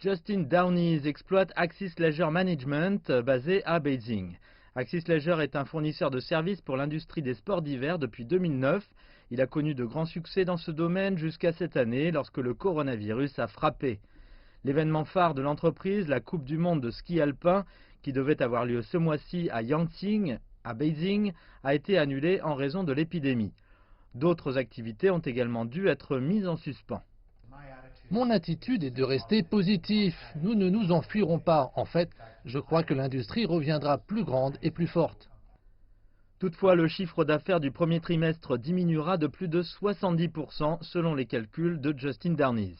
Justin Downies exploite Axis Leisure Management basé à Beijing. Axis Leisure est un fournisseur de services pour l'industrie des sports d'hiver depuis 2009. Il a connu de grands succès dans ce domaine jusqu'à cette année lorsque le coronavirus a frappé. L'événement phare de l'entreprise, la Coupe du monde de ski alpin, qui devait avoir lieu ce mois-ci à Yangqing, à Beijing, a été annulé en raison de l'épidémie. D'autres activités ont également dû être mises en suspens. Mon attitude est de rester positif. Nous ne nous enfuirons pas. En fait, je crois que l'industrie reviendra plus grande et plus forte. Toutefois, le chiffre d'affaires du premier trimestre diminuera de plus de 70% selon les calculs de Justin Downies.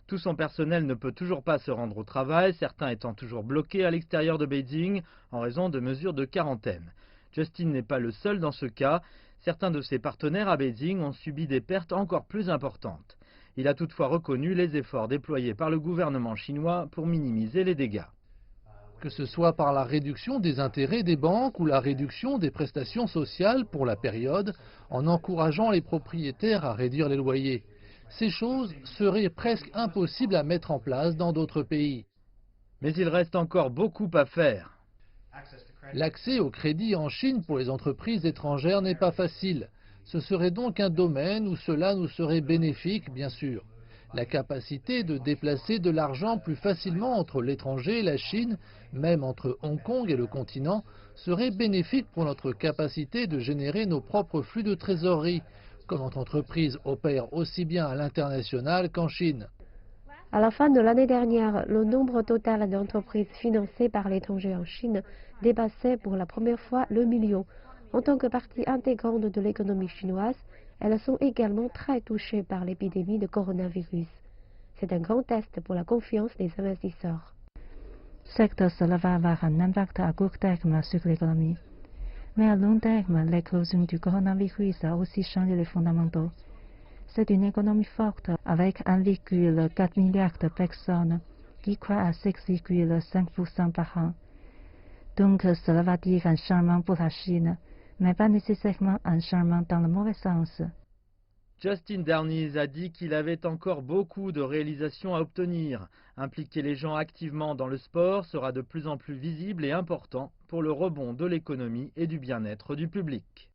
Tout son personnel ne peut toujours pas se rendre au travail, certains étant toujours bloqués à l'extérieur de Beijing en raison de mesures de quarantaine. Justin n'est pas le seul dans ce cas. Certains de ses partenaires à Beijing ont subi des pertes encore plus importantes. Il a toutefois reconnu les efforts déployés par le gouvernement chinois pour minimiser les dégâts. Que ce soit par la réduction des intérêts des banques ou la réduction des prestations sociales pour la période, en encourageant les propriétaires à réduire les loyers. Ces choses seraient presque impossibles à mettre en place dans d'autres pays. Mais il reste encore beaucoup à faire. L'accès au crédit en Chine pour les entreprises étrangères n'est pas facile. Ce serait donc un domaine où cela nous serait bénéfique, bien sûr. La capacité de déplacer de l'argent plus facilement entre l'étranger et la Chine, même entre Hong Kong et le continent, serait bénéfique pour notre capacité de générer nos propres flux de trésorerie, quand notre entreprise opère aussi bien à l'international qu'en Chine. À la fin de l'année dernière, le nombre total d'entreprises financées par l'étranger en Chine dépassait pour la première fois le million. En tant que partie intégrante de l'économie chinoise, elles sont également très touchées par l'épidémie de coronavirus. C'est un grand test pour la confiance des investisseurs. Certes, cela va avoir un impact à court terme sur l'économie. Mais à long terme, l'éclosion du coronavirus a aussi changé les fondamentaux. C'est une économie forte avec 1,4 milliard de personnes qui croient à 6,5% par an. Donc cela va dire un changement pour la Chine, mais pas nécessairement un changement dans le mauvais sens. Justin Downies a dit qu'il avait encore beaucoup de réalisations à obtenir. Impliquer les gens activement dans le sport sera de plus en plus visible et important pour le rebond de l'économie et du bien-être du public.